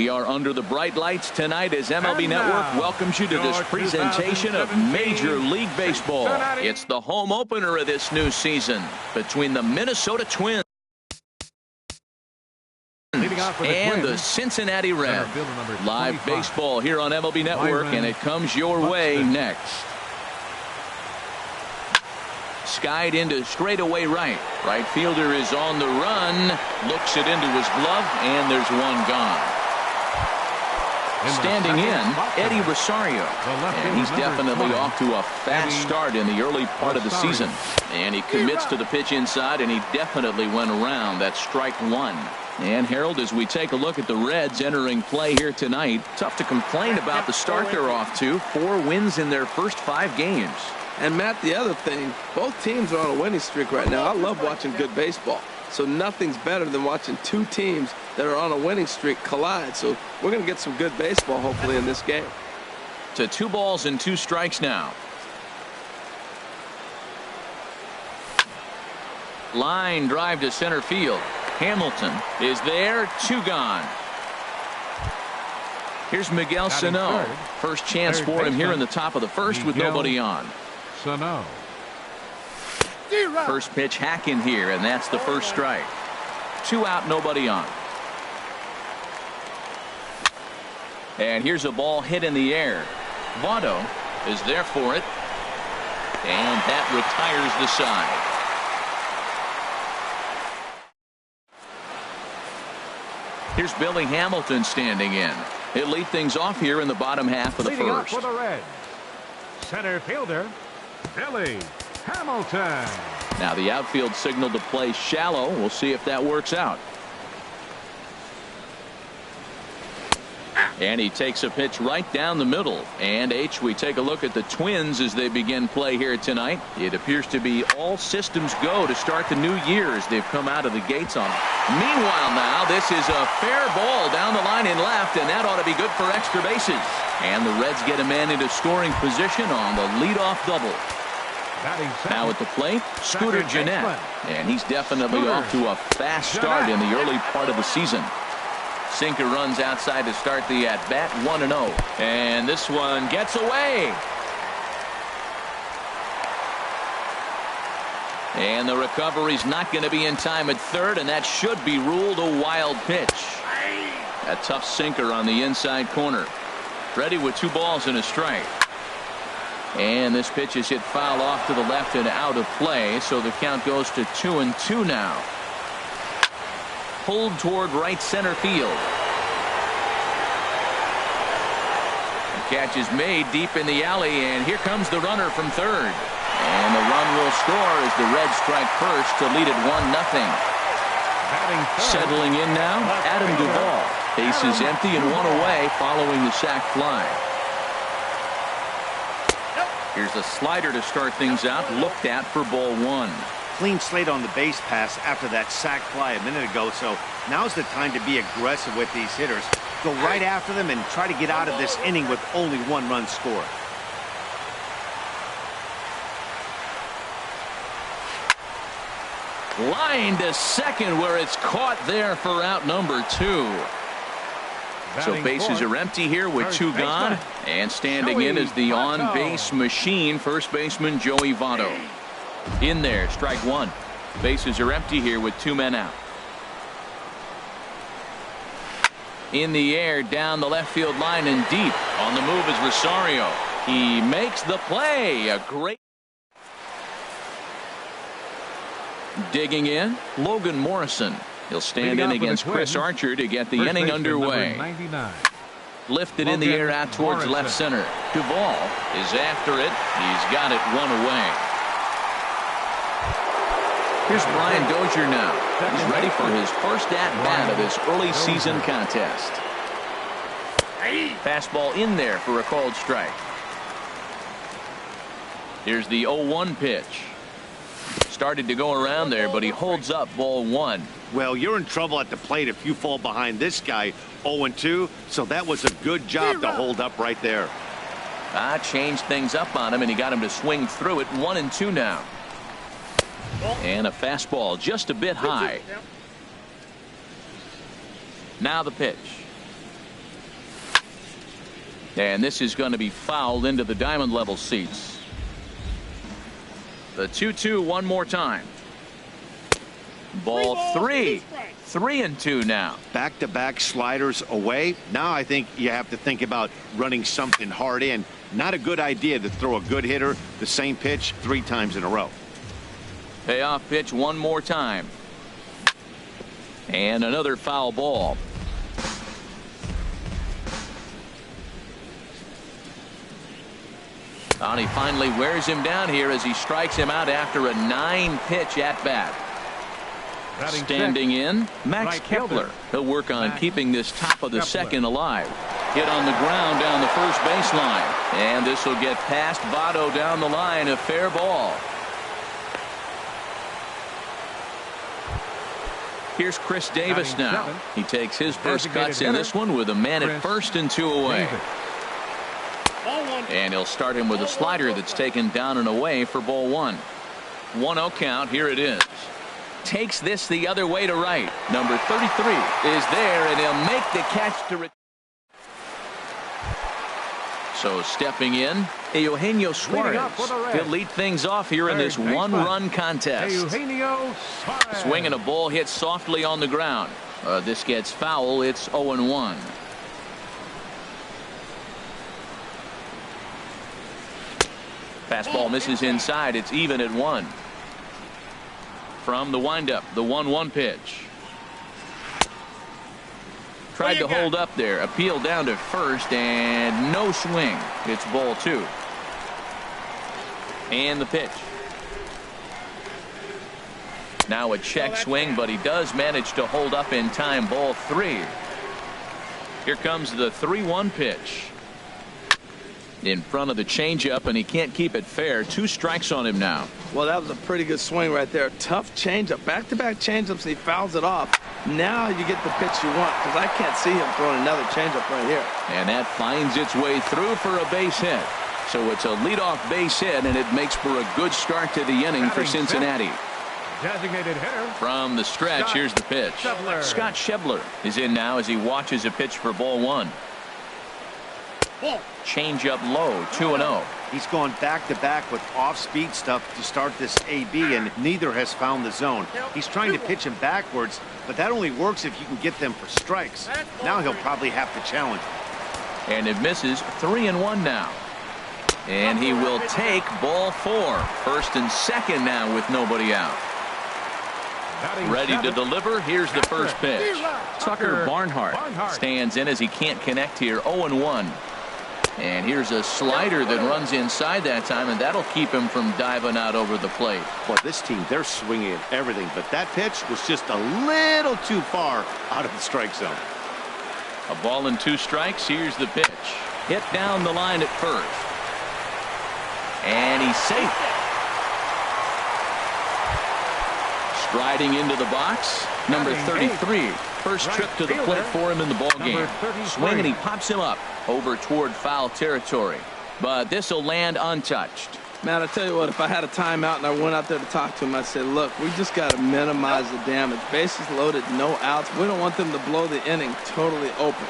We are under the bright lights tonight as MLB Network welcomes you to this presentation of Major League Baseball. It's the home opener of this new season between the Minnesota Twins and the Cincinnati Reds. Live baseball here on MLB Network, and it comes your way next. Skied into straightaway right. Right fielder is on the run. Looks it into his glove, and there's one gone. Standing in, Eddie Rosario. And he's definitely off to a fast start in the early part of the season. And he commits to the pitch inside, and he definitely went around. That's strike one. And Harold, as we take a look at the Reds entering play here tonight, tough to complain about the start they're off to. 4 wins in their first 5 games. And Matt, the other thing, both teams are on a winning streak right now. I love watching good baseball. So nothing's better than watching 2 teams that are on a winning streak collide. So we're going to get some good baseball, hopefully, in this game. To 2 balls and 2 strikes now. Line drive to center field. Hamilton is there. 2 gone. Here's Miguel Sano. First chance for him here in the top of the first with nobody on. Sano. First pitch hack in here, and that's the first strike. 2 out, nobody on. And here's a ball hit in the air. Votto is there for it, and that retires the side. Here's Billy Hamilton standing in. He'll lead things off here in the bottom half of the first. For the Reds, center fielder Billy Hamilton. Now the outfield signal to play shallow. We'll see if that works out. And he takes a pitch right down the middle. And we take a look at the Twins as they begin play here tonight. It appears to be all systems go to start the new year as they've come out of the gates on. Meanwhile now, this is a fair ball down the line in left, and that ought to be good for extra bases. And the Reds get a man into scoring position on the leadoff double. Now at the plate, Scooter Gennett. And he's definitely off to a fast start in the early part of the season. Sinker runs outside to start the at-bat, 1-0. And this one gets away. And the recovery's not going to be in time at third, and that should be ruled a wild pitch. A tough sinker on the inside corner. Ready with 2 balls and a strike. And this pitch is hit foul off to the left and out of play, so the count goes to 2-2 now. Pulled toward right center field. The catch is made deep in the alley, and here comes the runner from third. And the run will score as the Reds strike first to lead it 1-0. Settling in now, Adam Duvall. Base is empty and 1 away following the sac fly. Here's a slider to start things out, looked at for ball 1. Clean slate on the base pass after that sac fly a minute ago, so now's the time to be aggressive with these hitters. Go right after them and try to get out of this inning with only 1 run scored. Line to second where it's caught there for out number 2. So bases are empty here with 2 gone, and standing in is the on-base machine, first baseman Joey Votto. In there, strike 1. Bases are empty here with 2 men out. In the air, down the left field line and deep. On the move is Rosario. He makes the play. A great. Digging in, Logan Morrison. He'll stand in against Chris Archer to get the inning underway. Lifted in the air out towards left center. Duvall is after it. He's got it 1 away. Here's Brian Dozier now. He's ready for his first at-bat of this early season contest. Fastball in there for a called strike. Here's the 0-1 pitch. Started to go around there, but he holds up ball 1. Well, you're in trouble at the plate if you fall behind this guy 0-2, so that was a good job to hold up right there. Changed things up on him, and he got him to swing through it. 1-2 now. And a fastball just a bit high. Now the pitch. And this is going to be fouled into the diamond level seats. The 2-2 one more time. Ball three. 3-2 now. Back-to-back sliders away. Now I think you have to think about running something hard in. Not a good idea to throw a good hitter the same pitch 3 times in a row. Payoff pitch one more time. And another foul ball. And he finally wears him down here as he strikes him out after a 9-pitch at-bat. Standing in, Max Kepler. He'll work on keeping this top of the second alive. Hit on the ground down the first baseline. And this will get past Votto down the line. A fair ball. Here's Chris Davis now. He takes his first cuts in this one with a man at first and 2 away. And he'll start him with a slider that's taken down and away for ball 1. 1-0 count. Here it is. Takes this the other way to right. Number 33 is there, and he'll make the catch to. So stepping in, Eugenio Suarez. He'll lead things off here in this one-run contest. Swinging a ball hit softly on the ground. This gets foul. It's 0-1. Fastball misses inside. It's even at 1. From the windup, the 1-1 pitch. Tried to hold up there. Appeal down to first, and no swing. It's ball 2. And the pitch. Now a check swing, but he does manage to hold up in time. Ball 3. Here comes the 3-1 pitch. In front of the changeup, and he can't keep it fair. 2 strikes on him now. Well, that was a pretty good swing right there. Tough changeup. Back-to-back changeups, and he fouls it off. Now you get the pitch you want, because I can't see him throwing another changeup right here. And that finds its way through for a base hit. So it's a leadoff base hit, and it makes for a good start to the inning for Cincinnati. Designated hitter. From the stretch, here's the pitch. Scott Schebler is in now as he watches a pitch for ball 1. Change up low, 2-0. He's gone back-to-back with off-speed stuff to start this AB, and neither has found the zone. He's trying to pitch him backwards, but that only works if you can get them for strikes. Now he'll probably have to challenge. And it misses. 3-1 now. And he will take ball 4. First and second now with nobody out. Ready to deliver. Here's the first pitch. Tucker Barnhart stands in as he can't connect here. 0-1. And here's a slider that runs inside that time, and that'll keep him from diving out over the plate. Boy, this team, they're swinging at everything, but that pitch was just a little too far out of the strike zone. A ball and 2 strikes. Here's the pitch. Hit down the line at first. And he's safe. Striding into the box, number 33. First trip to the plate for him in the ballgame. Swing, and he pops him up over toward foul territory. But this will land untouched. Man, I tell you what, if I had a timeout and I went out there to talk to him, I'd say, look, we just got to minimize the damage. Bases loaded, no outs. We don't want them to blow the inning totally open.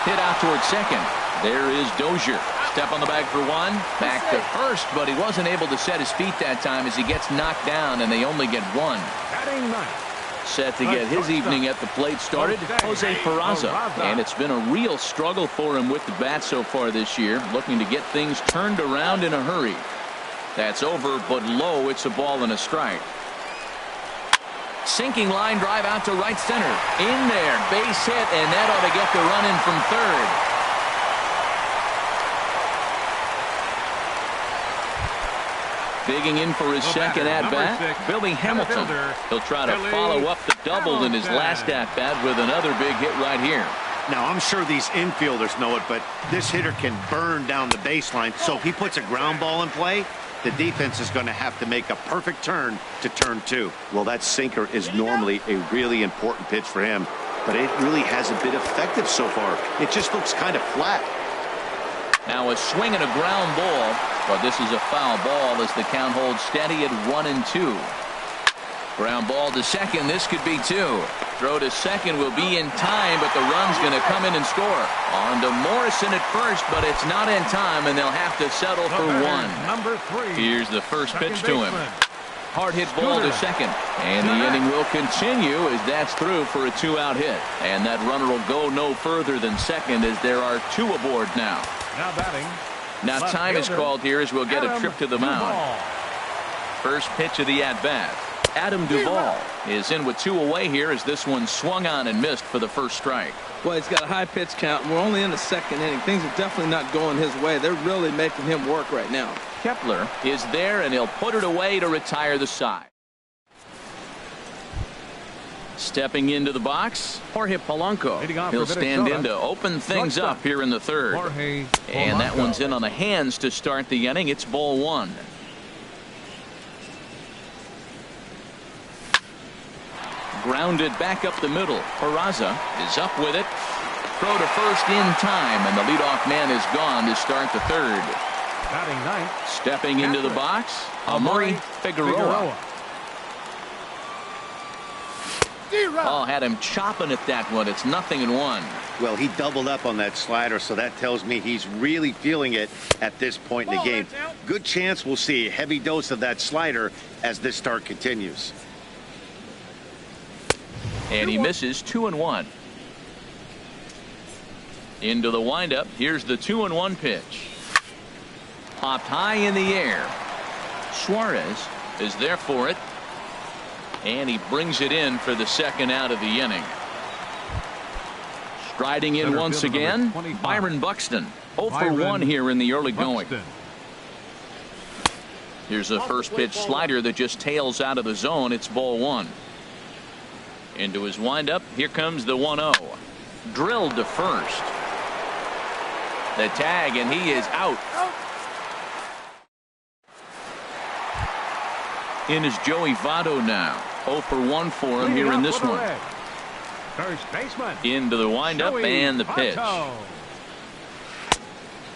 Hit out toward second. There is Dozier. Step on the bag for 1. Back to first, but he wasn't able to set his feet that time as he gets knocked down, and they only get 1. Set to get his evening at the plate started, Jose Peraza. And it's been a real struggle for him with the bat so far this year, looking to get things turned around in a hurry. That's over, but low. It's a ball and a strike. Sinking line drive out to right center. In there, base hit, and that ought to get the run in from third. Digging in for his second at-bat, Billy Hamilton. He'll try to follow up the double in his last at-bat with another big hit right here. Now, I'm sure these infielders know it, but this hitter can burn down the baseline, so if he puts a ground ball in play, the defense is going to have to make a perfect turn to turn 2. Well, that sinker is normally a really important pitch for him, but it really hasn't been effective so far. It just looks kind of flat. Now a swing and a ground ball, but this is a foul ball as the count holds steady at 1-2. Ground ball to second. This could be 2. Throw to second will be in time, but the run's going to come in and score. On to Morrison at first, but it's not in time, and they'll have to settle for 1. Number 3. Here's the first pitch to him. Baseman. Hard hit ball to second. And the inning will continue as that's through for a 2-out hit. And that runner will go no further than second as there are 2 aboard now. Now batting. Now Left time is fielder, called here as we'll get a Adam trip to the mound. Duvall. First pitch of the at-bat. Adam Duvall is in with 2 away here as this one swung on and missed for the first strike. Well, he's got a high pitch count. We're only in the second inning. Things are definitely not going his way. They're really making him work right now. Kepler is there, and he'll put it away to retire the side. Stepping into the box, Jorge Polanco. He'll stand in to open things up here in the third. And that one's in on the hands to start the inning. It's ball 1. Grounded back up the middle. Peraza is up with it. Throw to first in time, and the leadoff man is gone to start the third. Batting ninth. Stepping into the box, Amuri Figueroa. Oh, had him chopping at that one. It's 0-1. Well, he doubled up on that slider, so that tells me he's really feeling it at this point in the game. Good chance we'll see a heavy dose of that slider as this start continues. And he misses 2-1. Into the windup. Here's the 2-1 pitch. Popped high in the air. Suarez is there for it. And he brings it in for the second out of the inning. Striding in once again, Byron Buxton. 0 for 1 here in the early going. Here's a first pitch slider that just tails out of the zone. It's ball 1. Into his windup. Here comes the 1-0. Drilled to first. The tag, and he is out. In is Joey Votto now. 0 for 1 for him here in this one. First baseman. Into the windup and the pitch.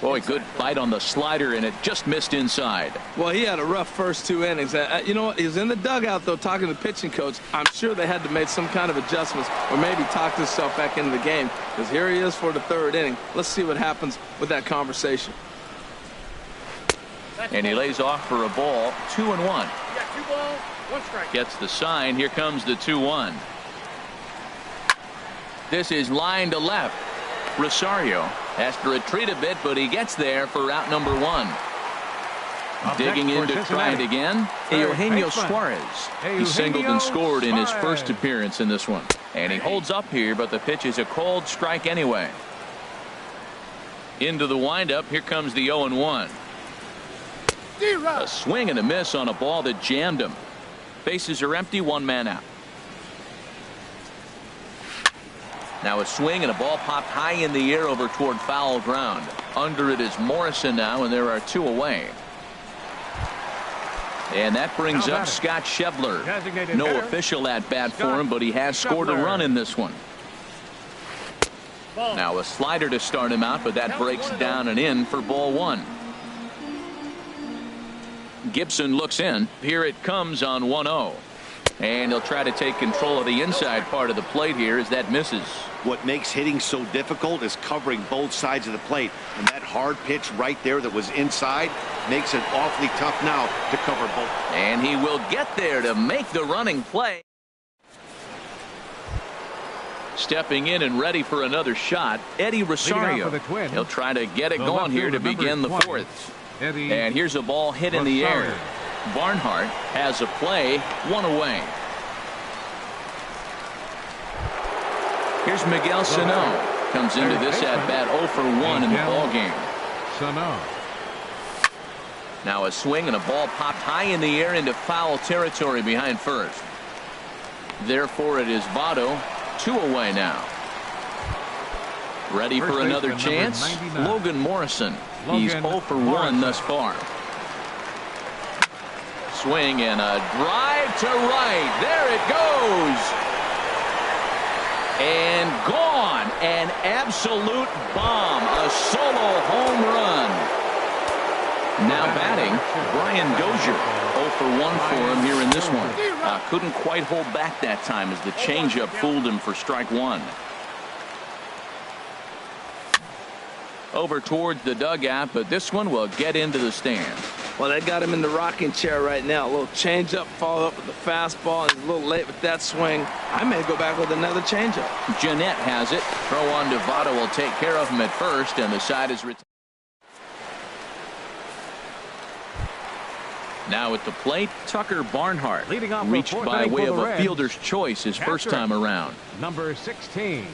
Boy, good bite on the slider, and it just missed inside. Well, he had a rough first 2 innings. You know what? He was in the dugout, though, talking to the pitching coach. I'm sure they had to make some kind of adjustments or maybe talk himself back into the game, because here he is for the 3rd inning. Let's see what happens with that conversation. And he lays off for a ball. 2-1. You got 2 balls, 1 strike. Gets the sign. Here comes the 2-1. This is line to left. Rosario has to retreat a bit, but he gets there for out number 1. Digging in to try it again, Eugenio Suarez. He singled and scored in his first appearance in this one. And he holds up here, but the pitch is a cold strike anyway. Into the windup. Here comes the 0-1. A swing and a miss on a ball that jammed him. Bases are empty, 1 man out. Now a swing and a ball popped high in the air over toward foul ground. Under it is Morrison now, and there are 2 away. And that brings up Scott Schebler. No official at bat for him, but he has scored a run in this one. Now a slider to start him out, but that breaks down and in for ball 1. Gibson looks in. Here it comes on 1-0. And he'll try to take control of the inside part of the plate here as that misses. What makes hitting so difficult is covering both sides of the plate. And that hard pitch right there that was inside makes it awfully tough now to cover both. And he will get there to make the running play. Stepping in and ready for another shot, Eddie Rosario. He'll try to get it going here to begin the 4th. And here's a ball hit in the air. Barnhart has a play, 1 away. Here's Miguel Sano. Comes into this at bat 0 for 1 in the ball game. Now a swing and a ball popped high in the air into foul territory behind first. Therefore it is Votto, 2 away now. Ready for another chance? Logan Morrison. He's 0 for 1 thus far. Swing and a drive to right. There it goes. And gone. An absolute bomb. A solo home run. Now batting, Brian Dozier. 0 for 1 for him here in this one. Couldn't quite hold back that time as the changeup fooled him for strike one. Over towards the dugout, but this one will get into the stands. Well, they got him in the rocking chair right now. A little changeup, follow up with the fastball. He's a little late with that swing. I may go back with another changeup. Jeanette has it. Throw on to Votto will take care of him at first, and the side is retired. Now at the plate, Tucker Barnhart. Leading off reached by way of a Reds, fielder's choice his first time around. Number 16.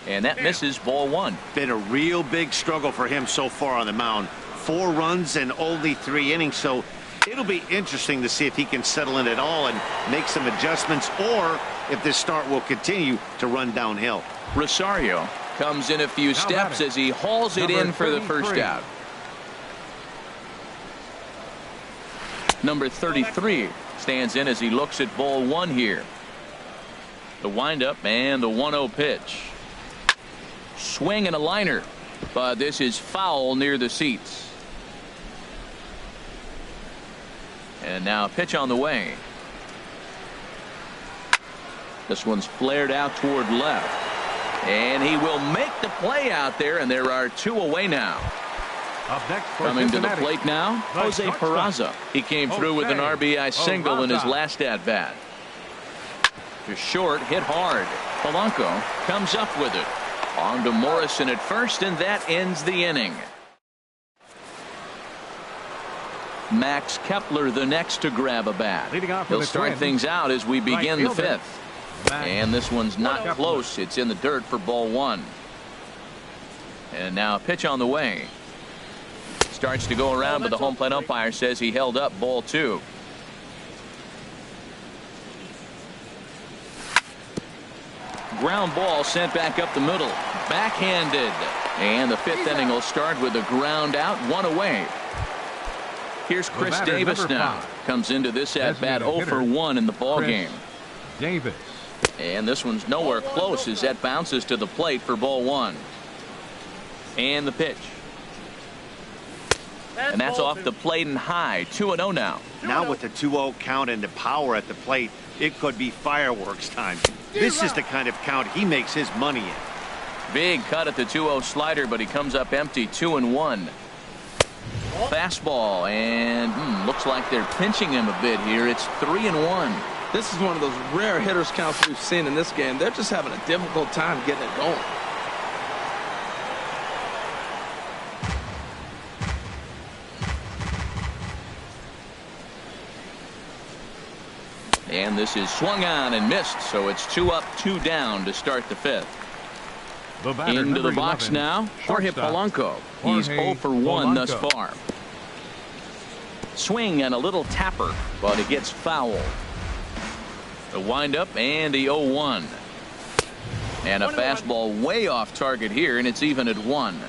And that misses ball one. Been a real big struggle for him so far on the mound. 4 runs in only 3 innings, so it'll be interesting to see if he can settle in at all and make some adjustments, or if this start will continue to run downhill. Rosario comes in a few steps as he hauls it in for the first out. Number 33 stands in as he looks at ball one here. The windup and the 1-0 pitch. Swing and a liner, but this is foul near the seats. And now a pitch on the way. This one's flared out toward left. And he will make the play out there, and there are 2 away now. Up next for Coming to the Cincinnati, plate now, Jose Peraza. He came through with an RBI single in his last at-bat. To short, hit hard. Polanco comes up with it. On to Morrison at first, and that ends the inning. Max Kepler the next to grab a bat. He'll start things out as we begin the 5th. And this one's not close. It's in the dirt for ball one. And now a pitch on the way. Starts to go around, but the home plate umpire says he held up ball 2. Ground ball sent back up the middle. Backhanded. And the 5th inning will start with a ground out, 1 away. Here's Chris Davis now. Comes into this at bat 0 for 1 in the ball game. Davis. And this one's nowhere close as that bounces to the plate for ball 1. And the pitch. And that's off the plate and high. 2-0 now. Now with the 2-0 count and the power at the plate, it could be fireworks time. This is the kind of count he makes his money in. Big cut at the 2-0 slider, but he comes up empty. 2-1. Fastball, and looks like they're pinching him a bit here. It's 3-1. This is one of those rare hitters counts we've seen in this game. They're just having a difficult time getting it going. And this is swung on and missed, so it's 2 up, 2 down to start the 5th. Into the box now, Jorge Polanco. He's 0 for 1 thus far. Swing and a little tapper, but it gets foul. The windup and the 0-1. And a fastball way off target here, and it's even at 1.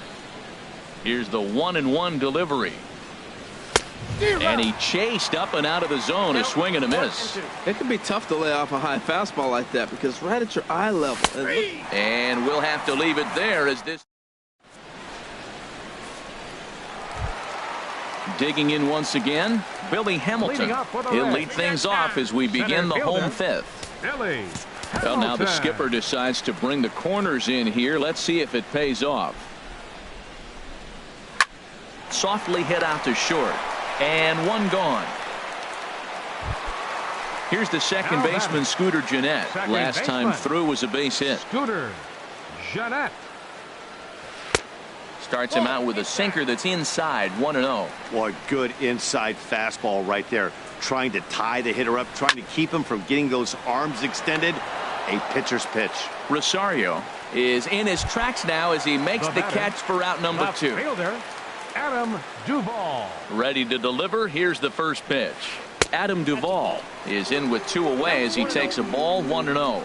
Here's the 1-1 delivery. And he chased up and out of the zone, a swing and a miss. It can be tough to lay off a high fastball like that because right at your eye level. And we'll have to leave it there as this. Digging in once again, Billy Hamilton. He'll lead things off as we begin the home 5th. Well, now the skipper decides to bring the corners in here. Let's see if it pays off. Softly hit out to short. And 1 gone. Here's the second baseman, Scooter Gennett. Last time through was a base hit. Scooter Gennett. Starts him out with a sinker that's inside, 1-0. Boy, good inside fastball right there. Trying to tie the hitter up, trying to keep him from getting those arms extended. A pitcher's pitch. Rosario is in his tracks now as he makes the catch for out number 2. Fielder, Adam Duvall. Ready to deliver. Here's the first pitch. Adam Duvall is in with 2 away as he takes a ball, 1-0.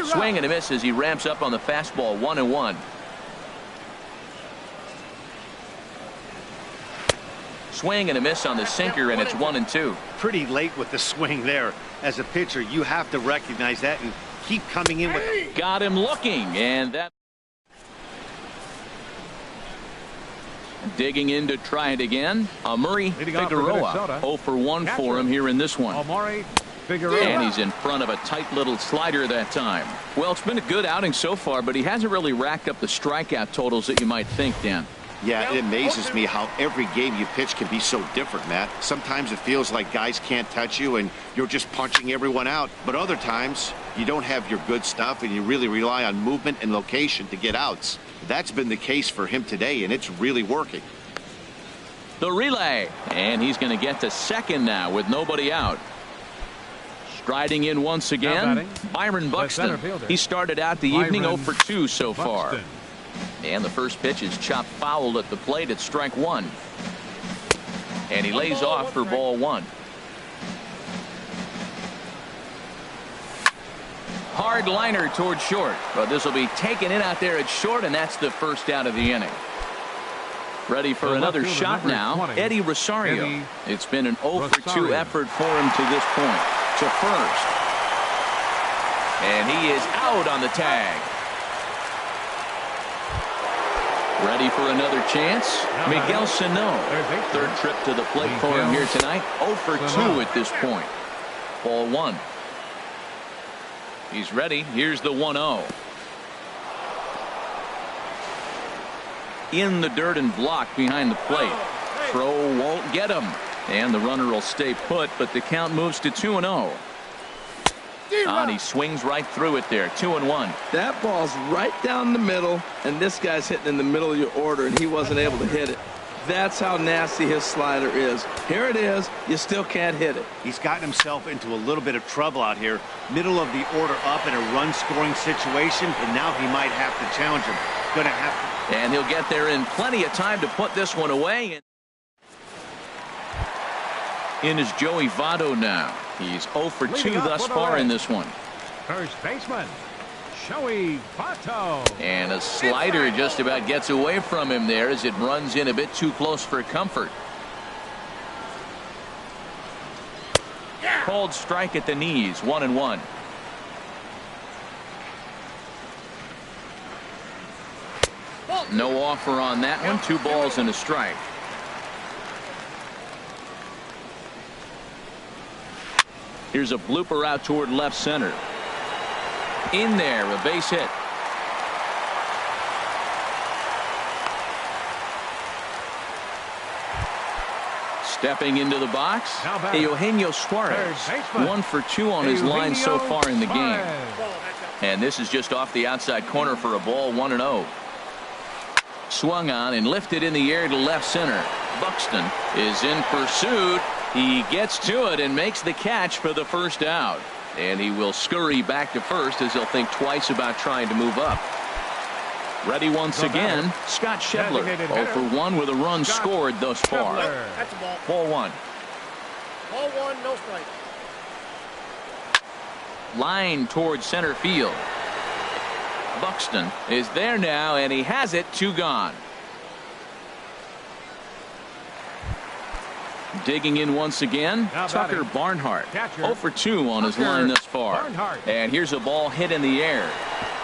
Swing and a miss as he ramps up on the fastball, 1-1. Swing and a miss on the sinker, and it's 1-2. Pretty late with the swing there. As a pitcher, you have to recognize that and keep coming in with it. Got him looking, and that. Digging in to try it again. Murray Figueroa. 0 for 1 for him here in this one. And he's in front of a tight little slider that time. Well, it's been a good outing so far, but he hasn't really racked up the strikeout totals that you might think, Dan. Yeah, it amazes me how every game you pitch can be so different, Matt. Sometimes it feels like guys can't touch you and you're just punching everyone out. But other times, you don't have your good stuff and you really rely on movement and location to get outs. That's been the case for him today, and it's really working. The relay, and he's going to get to second now with nobody out. Striding in once again, Byron Buxton. He started out the evening 0 for 2 so far. And the first pitch is chopped foul at the plate at strike 1. And he lays off for ball 1. Hard liner towards short, but this will be taken in out there at short, and that's the first out of the inning. Ready for another shot now, Eddie Rosario. It's been an 0 for 2 effort for him to this point. To first. And he is out on the tag. Ready for another chance. Miguel Sano. Third trip to the plate for him here tonight. 0 for 2 at this point. Ball 1. He's ready. Here's the 1-0. In the dirt and blocked behind the plate. Throw won't get him. And the runner will stay put, but the count moves to 2-0. And he swings right through it there. 2-1. That ball's right down the middle, and this guy's hitting in the middle of your order, and he wasn't able to hit it. That's how nasty his slider is. Here it is. You still can't hit it. He's gotten himself into a little bit of trouble out here. Middle of the order up in a run-scoring situation, and now he might have to challenge him. Gonna have to. And he'll get there in plenty of time to put this one away. In is Joey Votto now. He's 0 for 2 thus far in this one. First baseman, Joey Votto. And a slider just about gets away from him there as it runs in a bit too close for comfort. Called strike at the knees. 1-1. No offer on that one. 2 balls and a strike. Here's a blooper out toward left center. In there, a base hit. Stepping into the box, Eugenio Suarez. 1 for 2 on his line so far in the game. And this is just off the outside corner for a ball. 1-0. Swung on and lifted in the air to left center. Buxton is in pursuit. He gets to it and makes the catch for the first out. And he will scurry back to first as he'll think twice about trying to move up. Ready once again, Scott Schebler. 0 for 1 with a run scored thus far. That's a ball. Ball 1. Ball 1, no strike. Line towards center field. Buxton is there now, and he has it. 2 gone. Digging in once again, Tucker Barnhart. 0 for 2 on his line thus far. And here's a ball hit in the air.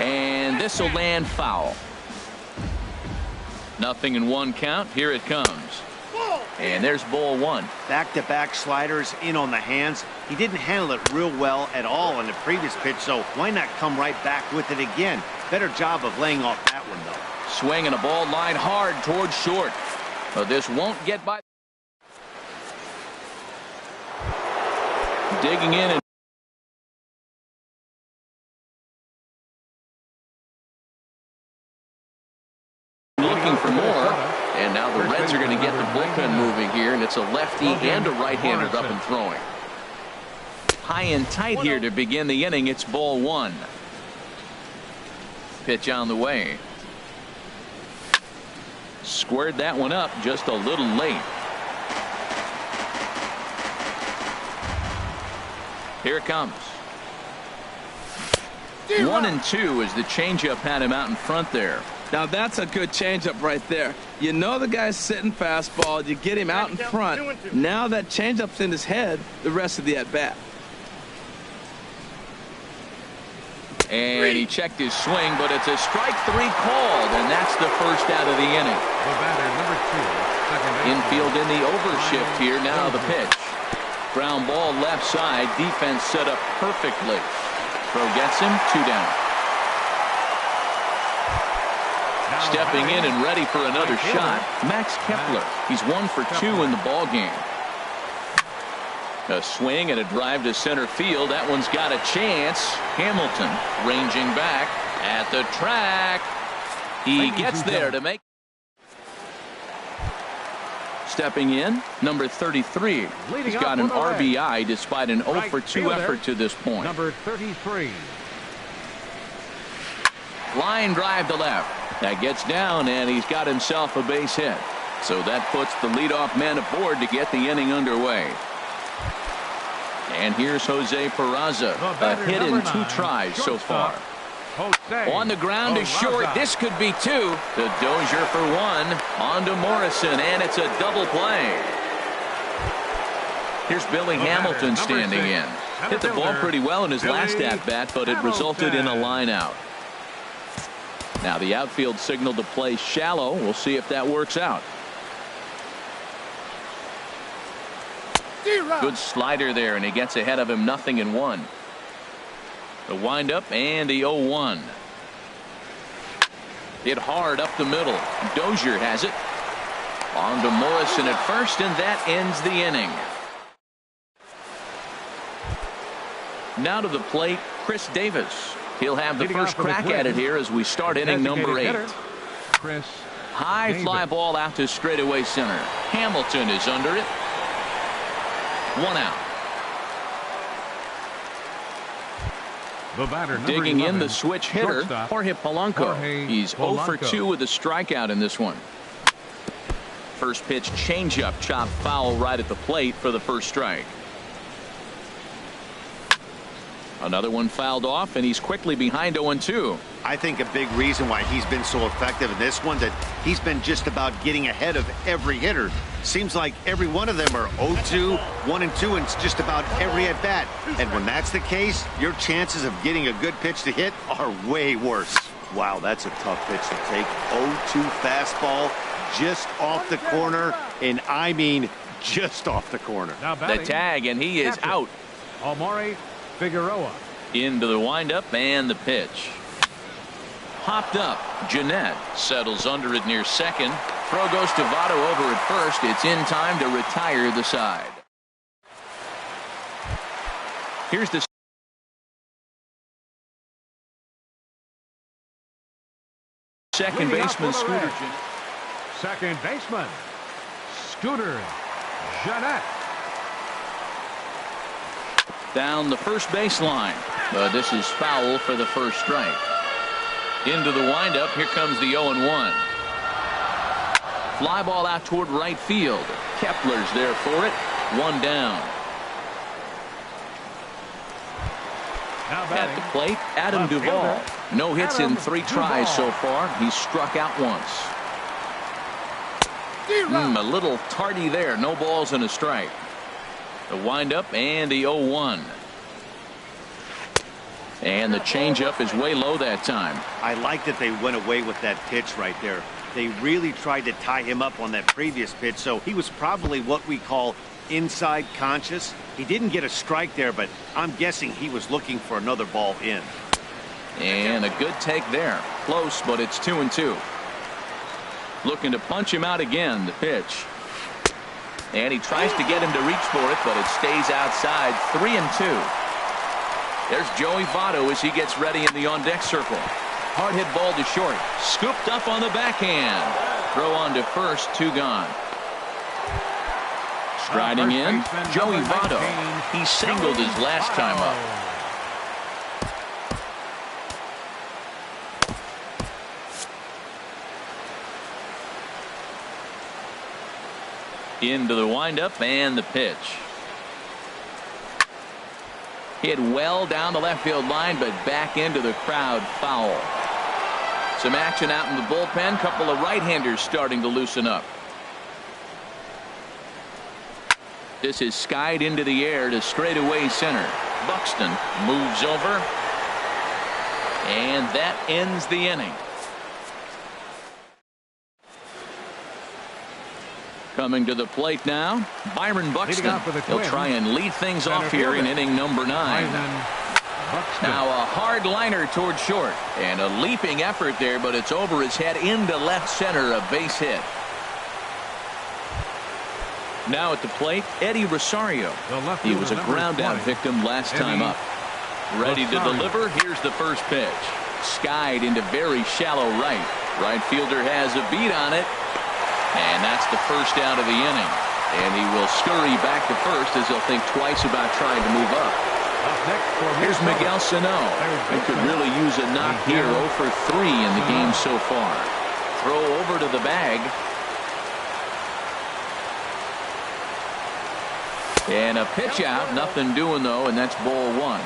And this will land foul. 0-1 count. Here it comes. And there's ball 1. Back-to-back sliders in on the hands. He didn't handle it real well at all on the previous pitch, so why not come right back with it again? Better job of laying off that one, though. Swing and a ball line hard towards short. But this won't get by. Digging in and looking for more. And now the Reds are going to get the bullpen moving here, and it's a lefty and a right-hander up and throwing. High and tight here to begin the inning. It's ball 1. Pitch on the way. Squared that one up just a little late. Here it comes. 1-2 as the changeup had him out in front there. Now that's a good changeup right there. You know the guy's sitting fastball. You get him out in front. Now that changeup's in his head the rest of the at-bat. And he checked his swing, but it's a strike 3 called, and that's the first out of the inning. The batter, number 2, second baseman. Infield in the overshift here. Now the pitch. Ground ball left side. Defense set up perfectly. Throw gets him. 2 down. Stepping in and ready for another shot, Max Kepler. He's 1 for 2 in the ball game. A swing and a drive to center field. That one's got a chance. Hamilton ranging back at the track. He gets there to make. Stepping in, number 33. He's got an RBI despite an 0 for 2 effort to this point. Number 33. Line drive to left. That gets down, and he's got himself a base hit. So that puts the leadoff man aboard to get the inning underway. And here's Jose Peraza. A hit in 2 tries so far. On the ground is short. This could be 2. The Dozier for 1. On to Morrison, and it's a double play. Here's Billy Hamilton standing in. Hit the ball pretty well in his last at-bat, but it resulted in a line out. Now the outfield signal to play shallow. We'll see if that works out. Good slider there, and he gets ahead of him. 0-1. The windup and the 0-1. Hit hard up the middle. Dozier has it. On to Morrison at first, and that ends the inning. Now to the plate, Chris Davis. He'll have the first crack at it here as we start inning number 8. Chris High fly ball out to straightaway center. Hamilton is under it. 1 out. The batter, Digging 11, in the switch hitter, Jorge Polanco. He's 0 for 2 with a strikeout in this one. First pitch changeup, chopped foul right at the plate for the first strike. Another one fouled off, and he's quickly behind 0-2. I think a big reason why he's been so effective in this one, that he's been just about getting ahead of every hitter. Seems like every one of them are 0-2, 1-2, and it's just about every at bat. And when that's the case, your chances of getting a good pitch to hit are way worse. Wow, that's a tough pitch to take. 0-2 fastball just off the corner, and I mean just off the corner. The tag, and he is out. Omari Figueroa. Into the windup and the pitch. Hopped up. Jeanette settles under it near second. Throw goes to Votto over at first. It's in time to retire the side. Here's the second baseman, Scooter. Second baseman, Scooter Jeanette. Down the first baseline. This is foul for the first strike. Into the windup. Here comes the 0-1. Fly ball out toward right field. Kepler's there for it. 1 down. At the plate, Adam Duvall. No hits in 3 tries so far. He's struck out once. A little tardy there. No balls and a strike. The windup and the 0-1. And the changeup is way low that time. I like that they went away with that pitch right there. They really tried to tie him up on that previous pitch, so he was probably what we call inside conscious. He didn't get a strike there, but I'm guessing he was looking for another ball in. And a good take there. Close, but it's 2-2. Looking to punch him out again. The pitch. And he tries to get him to reach for it, but it stays outside. 3-2. There's Joey Votto as he gets ready in the on-deck circle. Hard hit ball to short. Scooped up on the backhand. Throw on to first. 2 gone. Striding in, Joey Votto. He singled his last time up. Into the windup and the pitch. Hit well down the left field line, but back into the crowd. Foul. Some action out in the bullpen. Couple of right-handers starting to loosen up. This is skied into the air to straightaway center. Buxton moves over. And that ends the inning. Coming to the plate now, Byron Buxton. He'll try and lead things off here in inning number 9. Now a hard liner toward short. And a leaping effort there, but it's over his head into left center, a base hit. Now at the plate, Eddie Rosario. He was a ground out victim last time up. Ready to deliver. Here's the first pitch. Skied into very shallow right. Right fielder has a beat on it. And that's the first out of the inning. And he will scurry back to first as he'll think twice about trying to move up. Here's Miguel Sano. He could really use a knock here. 0 for 3 in the game so far. Throw over to the bag. And a pitch out. Nothing doing, though, and that's ball 1.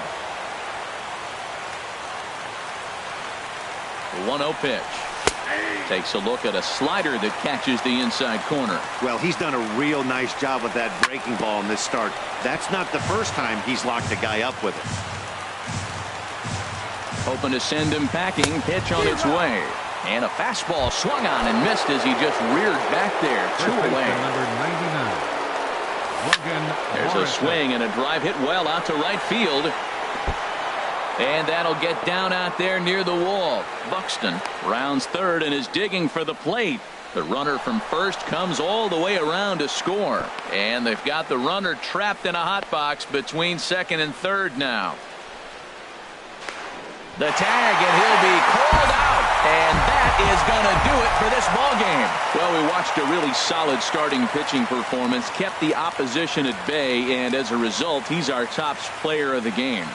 The 1-0 pitch. Takes a look at a slider that catches the inside corner. Well, he's done a real nice job with that breaking ball in this start. That's not the first time he's locked a guy up with it. Hoping to send him packing. Pitch on its way. And a fastball swung on and missed as he just reared back there. 2 away. Number 99. There's a swing and a drive hit well out to right field. And that'll get down out there near the wall. Buxton rounds third and is digging for the plate. The runner from first comes all the way around to score. And they've got the runner trapped in a hot box between second and third now. The tag, and he'll be called out. And that is going to do it for this ball game. Well, we watched a really solid starting pitching performance, kept the opposition at bay, and as a result, he's our top player of the game.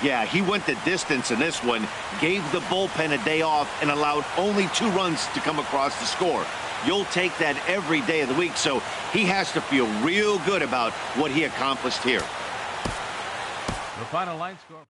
Yeah, he went the distance in this one, gave the bullpen a day off, and allowed only 2 runs to come across the score. You'll take that every day of the week, so he has to feel real good about what he accomplished here. The final line score.